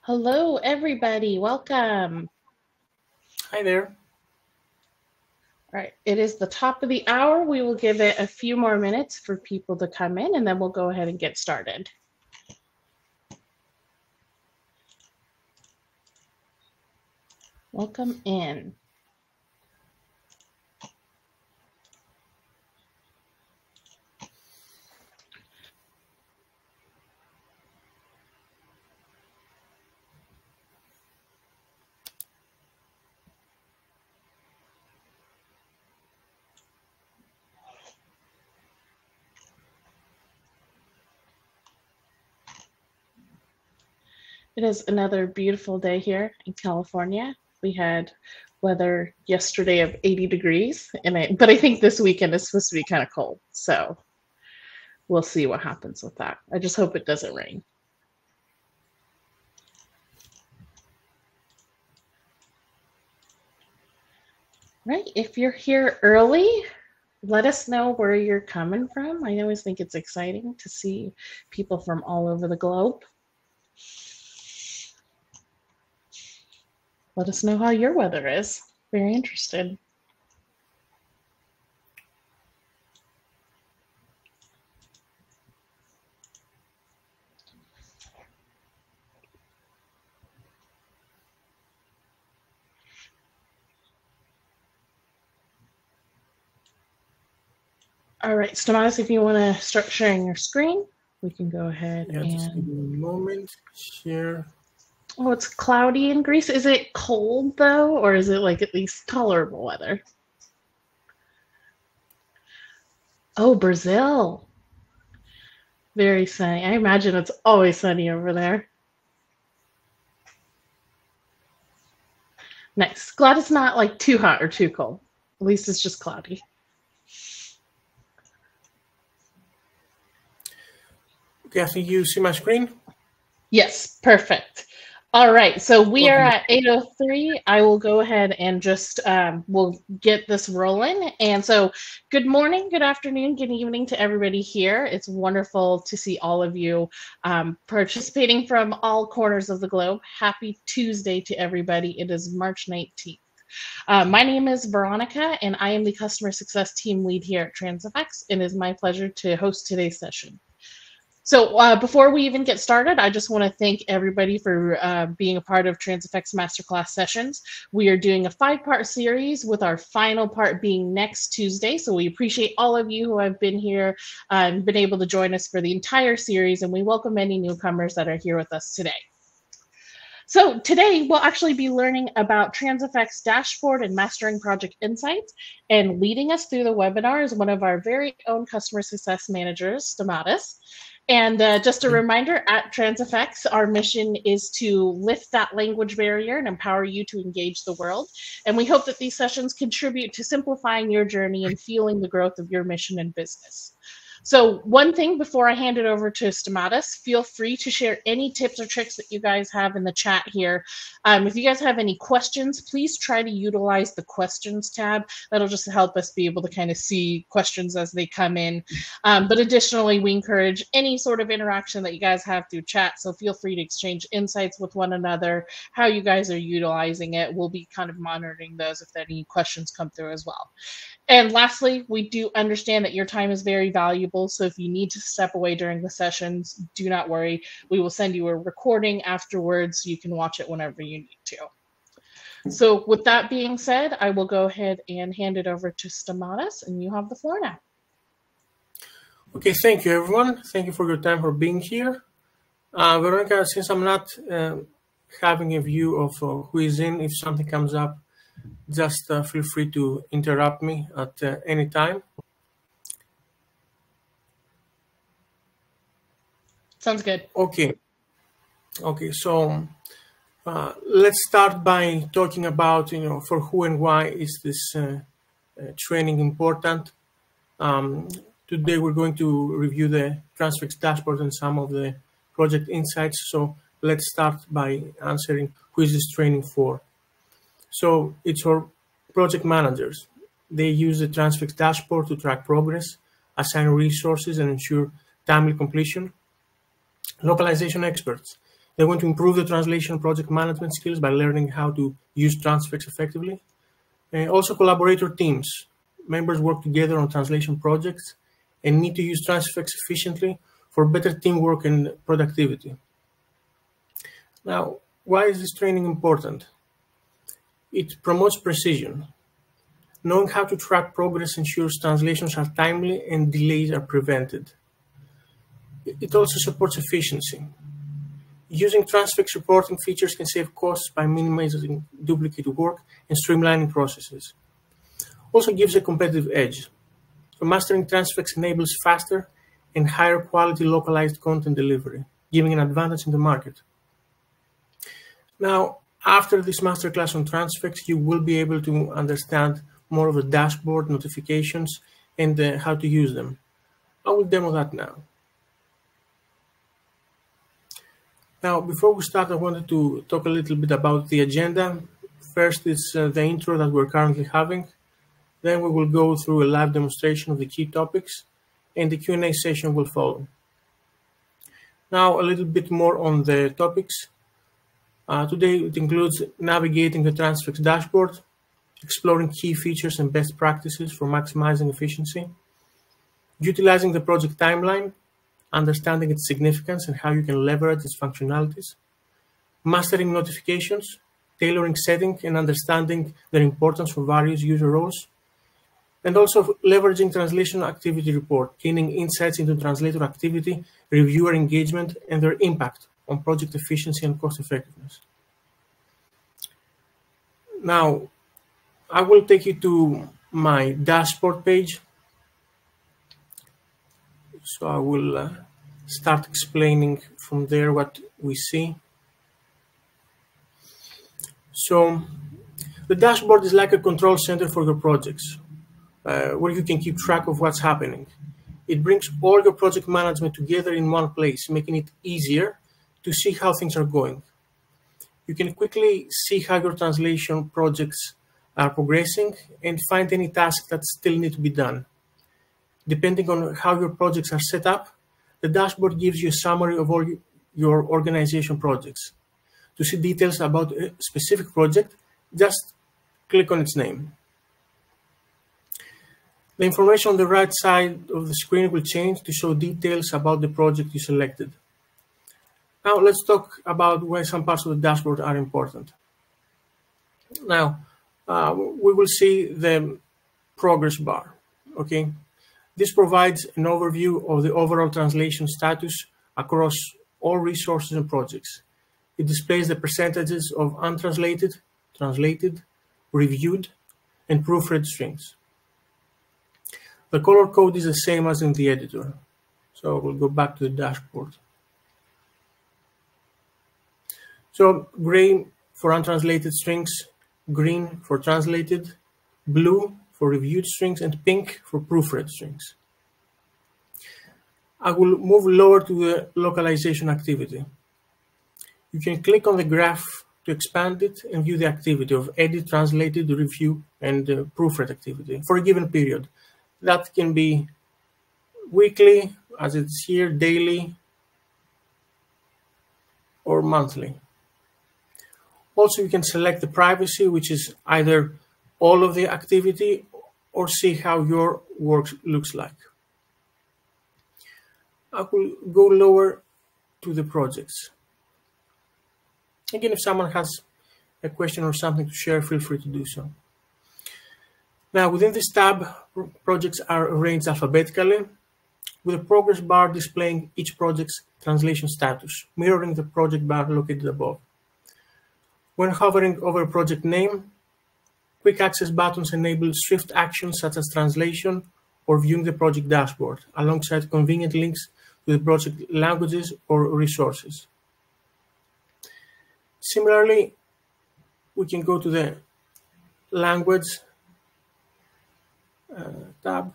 Hello, everybody. Welcome. Hi there. All right, it is the top of the hour. We will give it a few more minutes for people to come in, and then we'll go ahead and get started. Welcome in. It is another beautiful day here in California. We had weather yesterday of 80 degrees, but I think this weekend is supposed to be kind of cold. So we'll see what happens with that. I just hope it doesn't rain. Right, if you're here early, let us know where you're coming from. I always think it's exciting to see people from all over the globe. Let us know how your weather is. Very interested. All right, Stamatis, if you want to start sharing your screen, we can go ahead Yeah, just give me a moment. Share. Oh, it's cloudy in Greece. Is it cold, though, or is it like at least tolerable weather? Oh, Brazil. Very sunny. I imagine it's always sunny over there. Nice. Glad it's not like too hot or too cold. At least it's just cloudy. Okay, I think you see my screen. Yes, perfect. All right, so we are at 8:03. I will go ahead and just we'll get this rolling. And so, good morning, good afternoon, good evening to everybody here. It's wonderful to see all of you participating from all corners of the globe. Happy Tuesday to everybody. It is March 19th. My name is Veronica, and I am the Customer Success Team Lead here at Transifex, and it is my pleasure to host today's session. So before we even get started, I just want to thank everybody for being a part of Transifex Masterclass sessions. We are doing a 5-part series with our final part being next Tuesday. So we appreciate all of you who have been here and been able to join us for the entire series. And we welcome any newcomers that are here with us today. So today we'll actually be learning about Transifex dashboard and mastering project insights, and leading us through the webinar is one of our very own customer success managers, Stamatis. And just a reminder, at Transifex, our mission is to lift that language barrier and empower you to engage the world. And we hope that these sessions contribute to simplifying your journey and fueling the growth of your mission and business. So one thing before I hand it over to Stamatis, feel free to share any tips or tricks that you guys have in the chat here. If you guys have any questions, please try to utilize the questions tab. That'll just help us be able to kind of see questions as they come in. But additionally, we encourage any sort of interaction that you guys have through chat. So feel free to exchange insights with one another, how you guys are utilizing it. We'll be kind of monitoring those if any questions come through as well. And lastly, we do understand that your time is very valuable. So if you need to step away during the sessions, do not worry. We will send you a recording afterwards so you can watch it whenever you need to. So with that being said, I will go ahead and hand it over to Stamatis, and you have the floor now. Okay, thank you, everyone. Thank you for your time for being here. Veronica, since I'm not having a view of who is in, if something comes up, just feel free to interrupt me at any time. Sounds good. Okay, so let's start by talking about, for who and why is this training important. Today we're going to review the Transifex dashboard and some of the project insights. So let's start by answering who is this training for. So it's for project managers. They use the Transifex dashboard to track progress, assign resources, and ensure timely completion. Localization experts. They want to improve the translation project management skills by learning how to use Transifex effectively. Also, collaborator teams. Members work together on translation projects and need to use Transifex efficiently for better teamwork and productivity. Now, why is this training important? It promotes precision. Knowing how to track progress ensures translations are timely and delays are prevented. It also supports efficiency. Using Transifex reporting features can save costs by minimizing duplicate work and streamlining processes. Also gives a competitive edge. So mastering Transifex enables faster and higher quality localized content delivery, giving an advantage in the market. Now, after this masterclass on Transifex, you will be able to understand more of the dashboard, notifications, and how to use them. I will demo that now. Now, before we start, I wanted to talk a little bit about the agenda. First is the intro that we're currently having. Then we will go through a live demonstration of the key topics, and the Q&A session will follow. Now, a little bit more on the topics. Today, it includes navigating the Transifex dashboard, exploring key features and best practices for maximizing efficiency, utilizing the project timeline, understanding its significance and how you can leverage its functionalities, mastering notifications, tailoring setting and understanding their importance for various user roles, and also leveraging translation activity report, gaining insights into translator activity, reviewer engagement, and their impact on project efficiency and cost effectiveness. Now, I will take you to my dashboard page. So I will start explaining from there what we see. So the dashboard is like a control center for your projects, where you can keep track of what's happening. It brings all your project management together in one place, making it easier to see how things are going. You can quickly see how your translation projects are progressing and find any tasks that still need to be done. Depending on how your projects are set up, the dashboard gives you a summary of all your organization projects. To see details about a specific project, just click on its name. The information on the right side of the screen will change to show details about the project you selected. Now let's talk about why some parts of the dashboard are important. Now, we will see the progress bar, okay? This provides an overview of the overall translation status across all resources and projects. It displays the percentages of untranslated, translated, reviewed, and proofread strings. The color code is the same as in the editor. So we'll go back to the dashboard. So gray for untranslated strings, green for translated, blue for reviewed strings, and pink for proofread strings. I will move lower to the localization activity. You can click on the graph to expand it and view the activity of edit, translated, review, and proofread activity for a given period. That can be weekly, as it's here, daily, or monthly. Also, you can select the privacy, which is either all of the activity or see how your work looks like. I will go lower to the projects. Again, if someone has a question or something to share, feel free to do so. Now, within this tab, projects are arranged alphabetically, with a progress bar displaying each project's translation status, mirroring the project bar located above. When hovering over a project name, quick access buttons enable swift actions such as translation or viewing the project dashboard, alongside convenient links to the project languages or resources. Similarly, we can go to the language tab.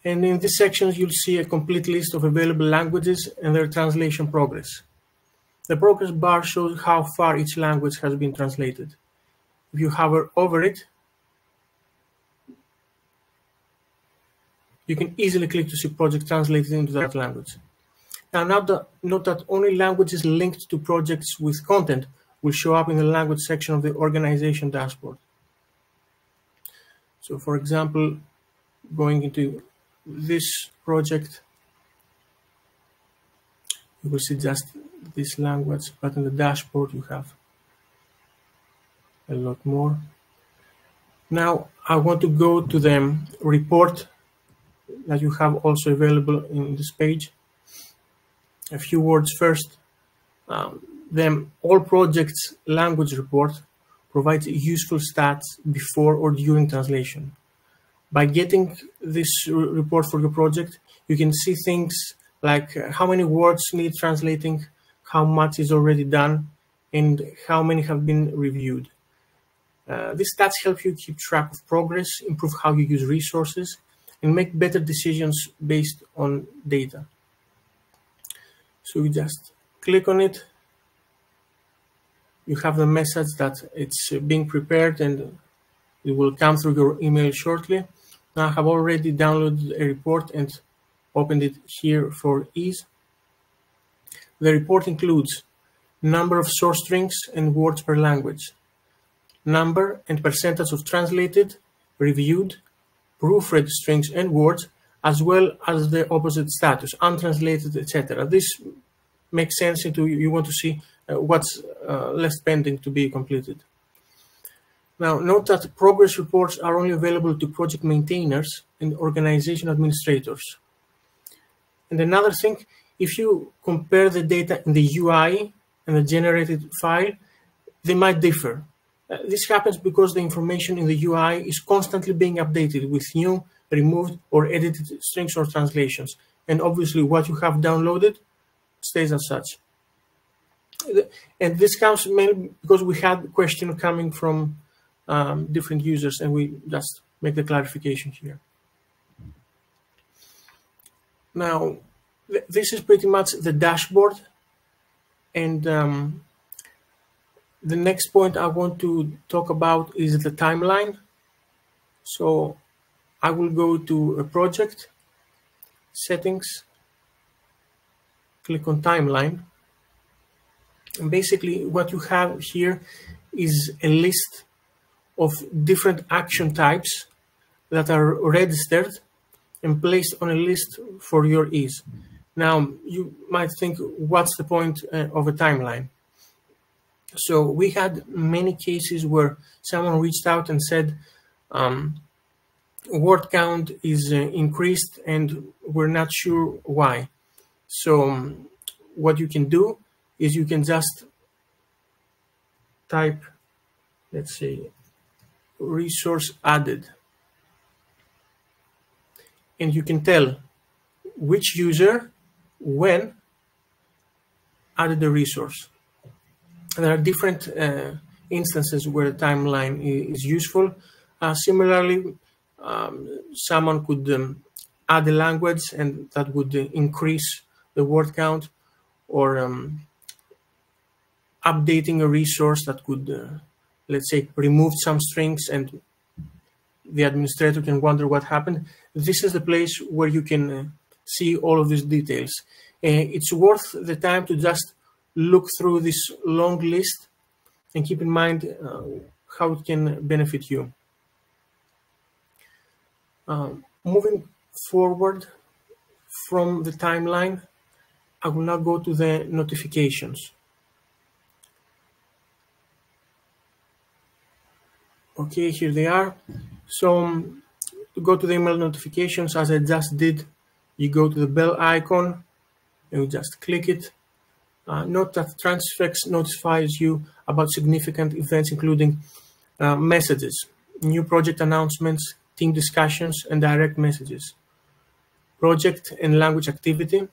And in this section, you'll see a complete list of available languages and their translation progress. The progress bar shows how far each language has been translated. If you hover over it, you can easily click to see project translated into that language. Now, note that only languages linked to projects with content will show up in the language section of the organization dashboard. So, for example, going into this project, you will see just this language, but in the dashboard you have a lot more. Now, I want to go to the report that you have also available in this page. A few words first. The All Projects Language Report provides useful stats before or during translation. By getting this report for your project, you can see things like how many words need translating, how much is already done, and how many have been reviewed. These stats help you keep track of progress, improve how you use resources, and make better decisions based on data. So you just click on it. You have the message that it's being prepared and it will come through your email shortly. Now I have already downloaded a report and opened it here for ease. The report includes number of source strings and words per language, number and percentage of translated, reviewed, proofread strings and words, as well as the opposite status, untranslated, etc. This makes sense into you want to see what's left pending to be completed. Now, note that progress reports are only available to project maintainers and organization administrators. And another thing, if you compare the data in the UI and the generated file, they might differ. This happens because the information in the UI is constantly being updated with new, removed, or edited strings or translations. And obviously what you have downloaded stays as such. And this comes mainly because we had questions coming from different users, and we just make the clarification here. Now, this is pretty much the dashboard, and the next point I want to talk about is the timeline. So I will go to a project, settings, click on timeline. And basically what you have here is a list of different action types that are registered and placed on a list for your ease. Now, you might think, what's the point of a timeline? So we had many cases where someone reached out and said, word count is increased and we're not sure why. So what you can do is you can just type, let's say, resource added. And you can tell which user, when, added the resource. There are different instances where the timeline is useful. Similarly, someone could add a language and that would increase the word count, or updating a resource that could, let's say, remove some strings and the administrator can wonder what happened. This is the place where you can see all of these details. It's worth the time to just look through this long list and keep in mind how it can benefit you. Moving forward from the timeline, I will now go to the notifications. Okay, here they are. So to go to the email notifications, as I just did, you go to the bell icon and you just click it. Note that Transifex notifies you about significant events, including messages, new project announcements, team discussions, and direct messages, project and language activity,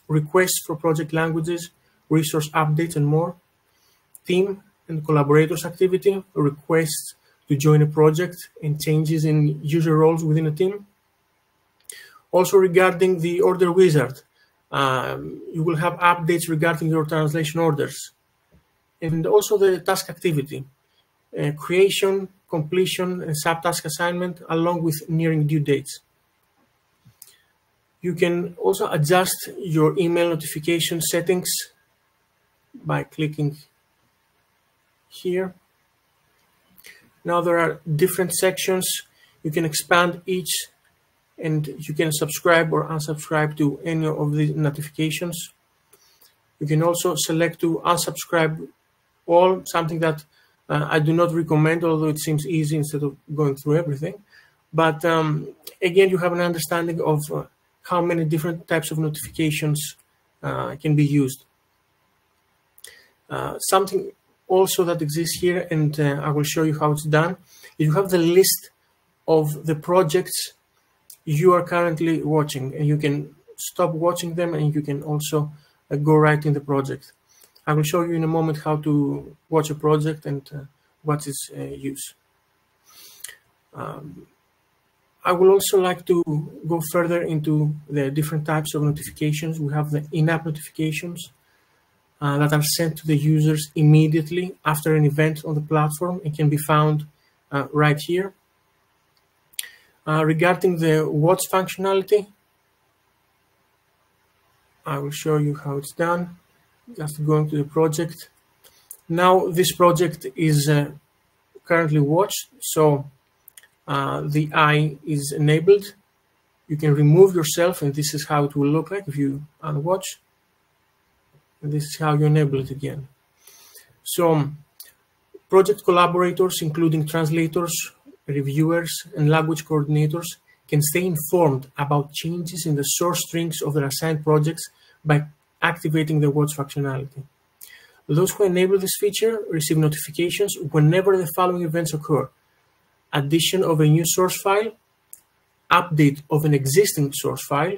requests for project languages, resource updates, and more, team and collaborators activity, requests to join a project, and changes in user roles within a team. Also regarding the order wizard, you will have updates regarding your translation orders, and also the task activity, creation, completion, and subtask assignment, along with nearing due dates. You can also adjust your email notification settings by clicking here. Now there are different sections. You can expand each, and you can subscribe or unsubscribe to any of the notifications. You can also select to unsubscribe all, something that I do not recommend, although it seems easy instead of going through everything. But again, you have an understanding of how many different types of notifications can be used. Something also that exists here, and I will show you how it's done. You have the list of the projects you are currently watching, and you can stop watching them, and you can also go right in the project. I will show you in a moment how to watch a project and what its use. I would also like to go further into the different types of notifications. We have the in-app notifications that are sent to the users immediately after an event on the platform and can be found right here. Regarding the watch functionality, I will show you how it's done. Just going to the project. Now this project is currently watched, so the eye is enabled. You can remove yourself, and this is how it will look like if you unwatch. And this is how you enable it again. So project collaborators, including translators, reviewers, and language coordinators, can stay informed about changes in the source strings of their assigned projects by activating the watch functionality. Those who enable this feature receive notifications whenever the following events occur: addition of a new source file, update of an existing source file,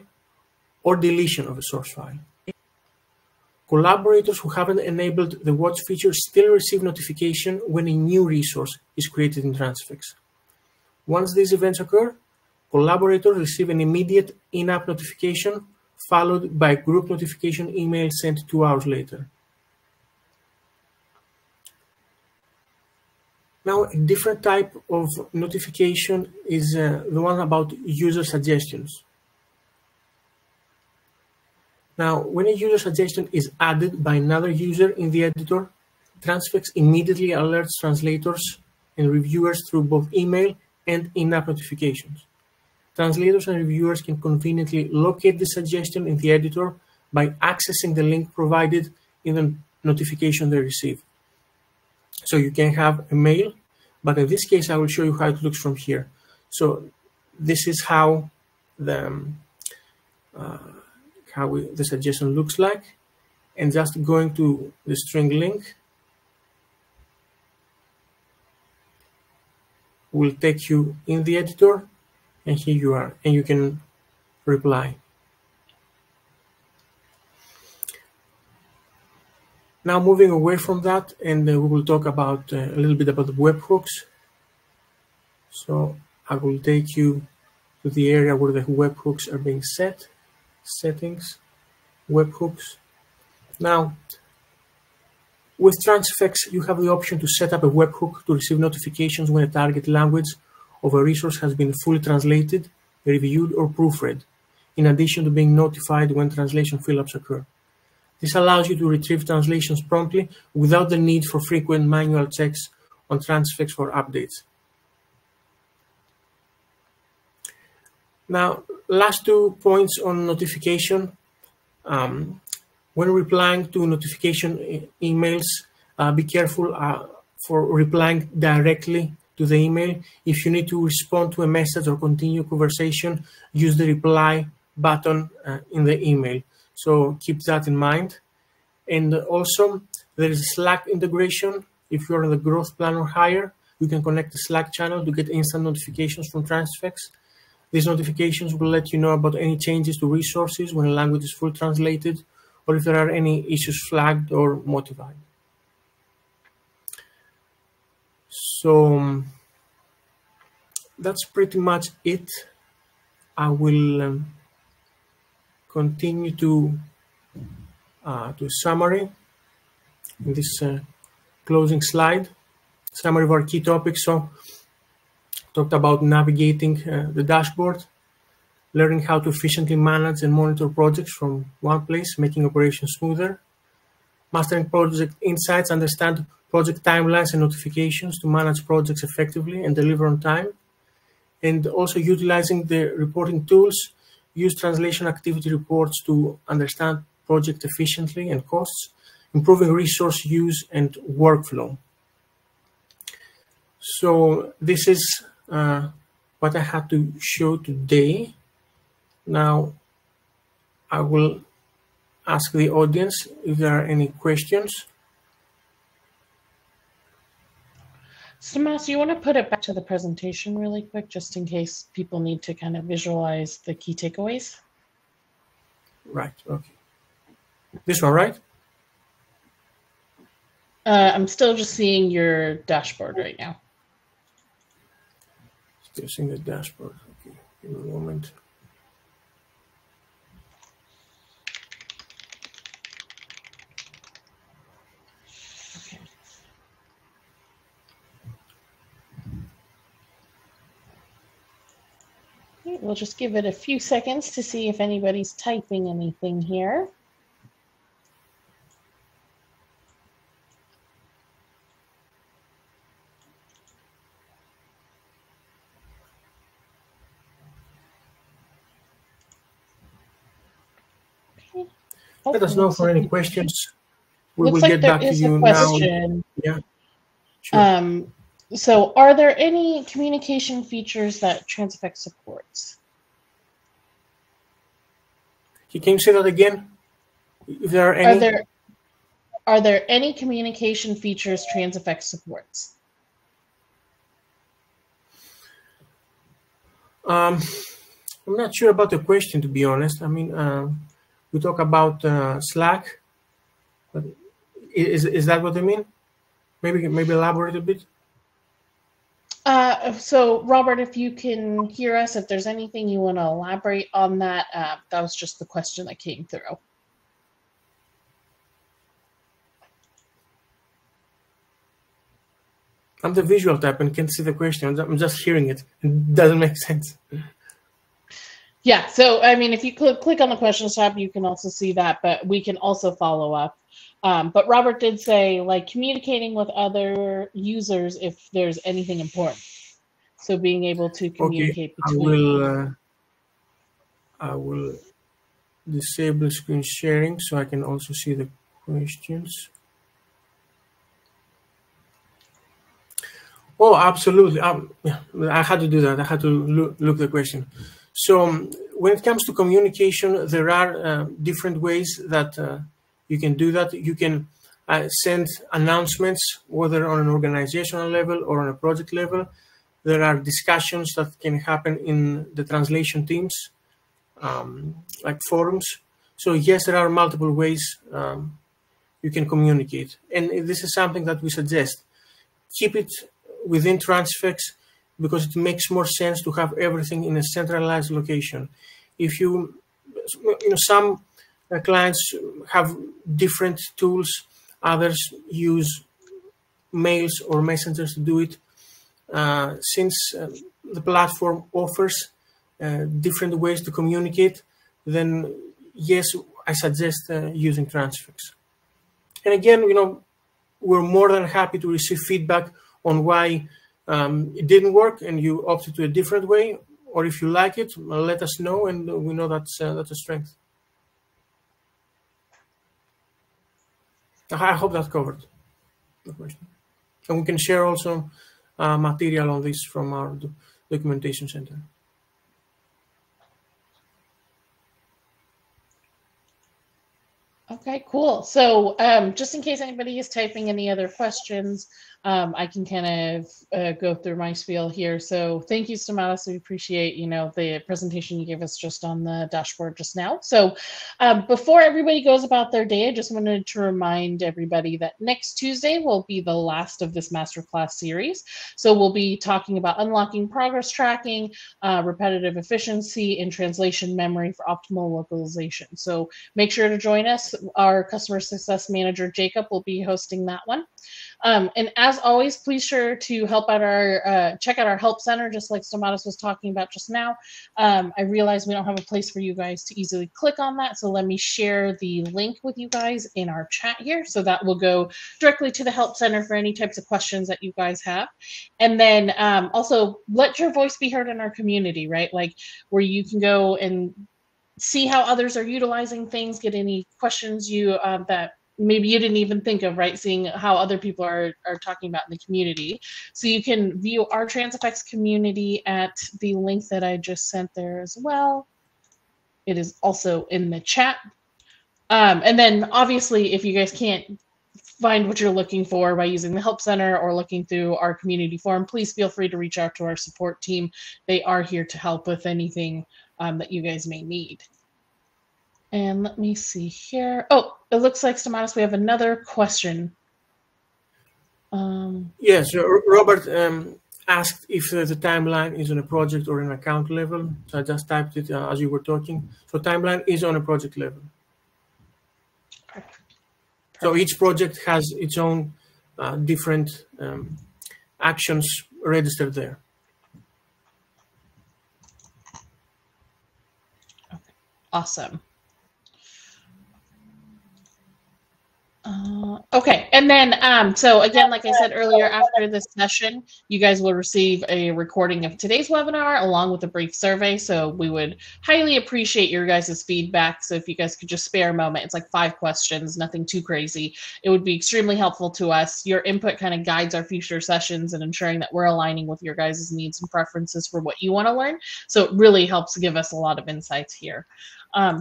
or deletion of a source file. Collaborators who haven't enabled the watch feature still receive notification when a new resource is created in Transifex. Once these events occur, collaborators receive an immediate in-app notification followed by a group notification email sent 2 hours later. Now, a different type of notification is the one about user suggestions. Now, when a user suggestion is added by another user in the editor, Transifex immediately alerts translators and reviewers through both email and in-app notifications. Translators and reviewers can conveniently locate the suggestion in the editor by accessing the link provided in the notification they receive. So you can have a mail, but in this case, I will show you how it looks from here. So this is how the suggestion looks like, and just going to the string link will take you in the editor, and here you are, and you can reply. Now moving away from that, and we will talk about a little bit about the webhooks. So I will take you to the area where the webhooks are being set. Settings, webhooks. Now, with Transifex, you have the option to set up a webhook to receive notifications when a target language of a resource has been fully translated, reviewed, or proofread, in addition to being notified when translation fill-ups occur. This allows you to retrieve translations promptly without the need for frequent manual checks on Transifex for updates. Now, last 2 points on notification. When replying to notification emails, be careful for replying directly to the email. If you need to respond to a message or continue conversation, use the reply button in the email. So keep that in mind. And also, there is a Slack integration. If you're on the growth plan or higher, you can connect the Slack channel to get instant notifications from Transifex. These notifications will let you know about any changes to resources when a language is fully translated, or if there are any issues flagged or modified. So that's pretty much it. I will continue to summary in this closing slide. Summary of our key topics. So talked about navigating the dashboard. learning how to efficiently manage and monitor projects from one place, making operations smoother, mastering project insights, understand project timelines and notifications to manage projects effectively and deliver on time, and also utilizing the reporting tools, use translation activity reports to understand project efficiently and costs, improving resource use and workflow. So this is what I had to show today. Now I will ask the audience if there are any questions. So, Mas, you want to put it back to the presentation really quick, just in case people need to kind of visualize the key takeaways? Right, okay. This one, right? I'm still just seeing your dashboard right now. Still seeing the dashboard. Okay, give me a moment. We'll just give it a few seconds to see if anybody's typing anything here. Okay. Let us know for any questions. We Looks will like get there back to is a you question. now. Yeah. Sure. So are there any communication features that Transifex supports? Can you say that again? If there are any? Are there any communication features Transifex supports? I'm not sure about the question, to be honest. I mean, we talk about Slack, but is that what I mean? Maybe elaborate a bit. So, Robert, if you can hear us, if there's anything you want to elaborate on that, that was just the question that came through. I'm the visual type and can't see the question. I'm just hearing it. It doesn't make sense. Yeah, so I mean, if you click on the questions tab, you can also see that, but we can also follow up. But Robert did say, like, communicating with other users if there's anything important. So being able to communicate between. I will disable screen sharing so I can also see the questions. Oh, absolutely. Yeah, I had to do that. I had to look the question. So when it comes to communication, there are different ways that you can do that. You can send announcements, whether on an organizational level or on a project level. There are discussions that can happen in the translation teams, like forums. So yes, there are multiple ways you can communicate. And this is something that we suggest. Keep it within Transifex because it makes more sense to have everything in a centralized location. If some clients have different tools, others use mails or messengers to do it. Since the platform offers different ways to communicate, then yes, I suggest using Transifex. And again, we're more than happy to receive feedback on why it didn't work and you opted to a different way, or if you like it, let us know, and we know that's a strength. I hope that covered the question. And we can share also material on this from our documentation center. Okay, cool. So just in case anybody is typing any other questions, I can kind of go through my spiel here. So thank you, Stamatis. We appreciate, the presentation you gave us just on the dashboard just now. So before everybody goes about their day, I just wanted to remind everybody that next Tuesday will be the last of this masterclass series. So we'll be talking about unlocking progress tracking, repetitive efficiency, and translation memory for optimal localization. So make sure to join us our customer success manager, Jacob, will be hosting that one. And as always, please sure to help out check out our help center, just like Stomatis was talking about just now. I realize we don't have a place for you guys to easily click on that, so let me share the link with you guys in our chat here. So that will go directly to the help center for any types of questions that you guys have. And then also let your voice be heard in our community, right? Like where you can go and see how others are utilizing things, get any questions that maybe you didn't even think of, right? Seeing how other people are talking about in the community. So you can view our Transifex community at the link that I just sent there as well. It is also in the chat. And then obviously, if you guys can't find what you're looking for by using the help center or looking through our community forum, please feel free to reach out to our support team. They are here to help with anything that you guys may need. And let me see here. Oh, it looks like, Stomatis, we have another question. Yes, Robert asked if the timeline is on a project or an account level. So I just typed it as you were talking. So timeline is on a project level. Perfect. So each project has its own different actions registered there. Okay. Awesome. Okay, and then so again, like I said earlier, after this session, you guys will receive a recording of today's webinar along with a brief survey. So we would highly appreciate your guys' feedback. So if you guys could just spare a moment, it's like 5 questions, nothing too crazy. It would be extremely helpful to us. Your input kind of guides our future sessions and ensuring that we're aligning with your guys' needs and preferences for what you want to learn. So it really helps give us a lot of insights here.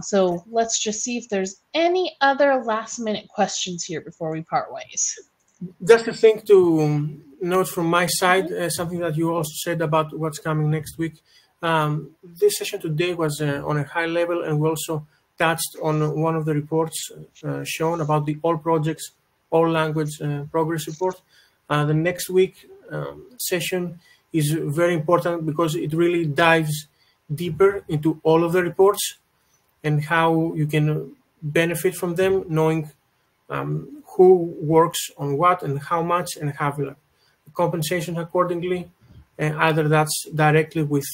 So let's just see if there's any other last minute questions here before we part ways. Just a thing to note from my side, something that you also said about what's coming next week. This session today was on a high level, and we also touched on one of the reports shown about the all projects, all language progress report. The next week session is very important because it really dives deeper into all of the reports and how you can benefit from them, knowing who works on what and how much, and have compensation accordingly. Either that's directly with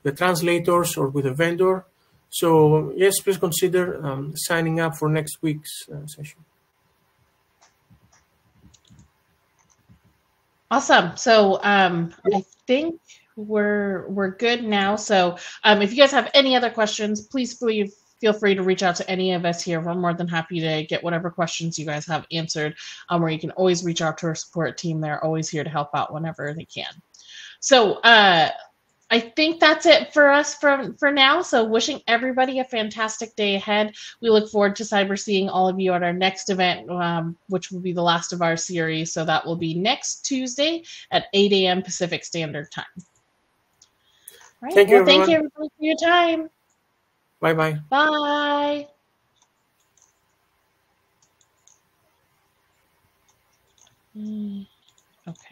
the translators or with a vendor. So yes, please consider signing up for next week's session. Awesome. So I think we're good now. So if you guys have any other questions, please feel free to reach out to any of us here. We're more than happy to get whatever questions you guys have answered, or you can always reach out to our support team. They're always here to help out whenever they can. So I think that's it for us for now. So wishing everybody a fantastic day ahead. We look forward to cyber seeing all of you at our next event, which will be the last of our series. So that will be next Tuesday at 8 a.m. Pacific Standard Time. Right. Thank you, thank you everybody for your time. Bye-bye. Bye. Okay.